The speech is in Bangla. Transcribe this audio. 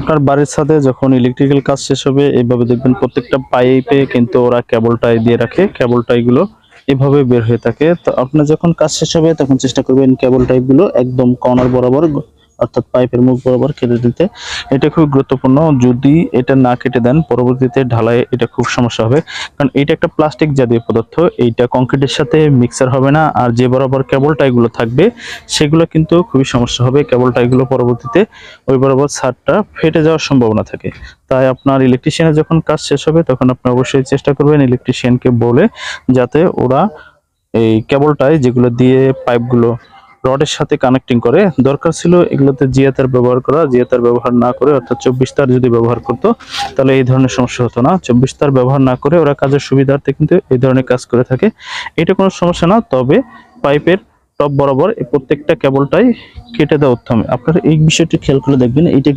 আপনার বাড়ির ছাদে যখন ইলেকট্রিক্যাল কাজ শেষ হবে এইভাবে দেখবেন প্রত্যেকটা পাইপে কিন্তু ওরা কেবল টাই দিয়ে রাখে। কেবল টাইগুলো এভাবে বের হয়ে থাকে। তো আপনার যখন কাজ শেষ হবে তখন চেষ্টা করবেন কেবল টাইপগুলো একদম কর্নার বরাবর অর্থাৎ পাইপের মুখ বরাবর কেটে দিতে। এটা খুব গুরুত্বপূর্ণ। যদি এটা না কেটে দেন পরবর্তীতে ঢালাইয়ে এটা খুব সমস্যা হবে। কারণ এটা একটা প্লাস্টিক জাতীয় পদার্থ। এইটা কংক্রিটের সাথে মিক্সার হবে না। আর যে বরাবর কেবল টাইগুলো থাকবে সেগুলো কিন্তু খুবই সমস্যা হবে। কেবল টাইগুলো পরবর্তীতে ওই বরাবর ছাদটা ফেটে যাওয়ার সম্ভাবনা থাকে। তাই আপনার ইলেকট্রিশিয়ানের যখন কাজ শেষ হবে তখন আপনি অবশ্যই চেষ্টা করবেন ইলেকট্রিশিয়ানকে বলে যাতে ওরা এই কেবল টাই যেগুলো দিয়ে পাইপগুলো রডের সাথে কানেক্টিং করে, দরকার ছিল এগুলোতে জিয়া তার ব্যবহার করা। জিয়া তার ব্যবহার না করে অর্থাৎ 24 তার যদি ব্যবহার করতো তাহলে এই ধরনের সমস্যা হতো না। 24 তার ব্যবহার না করে ওরা কাজের সুবিধার্থে কিন্তু এই ধরনের কাজ করে থাকে। এটা কোনো সমস্যা না। তবে পাইপের টপ বরাবর এই প্রত্যেকটা কেবলটাই কেটে দেওয়া উত্তম। আপনারা এই বিষয়টি খেয়াল করে দেখবেন। এইটা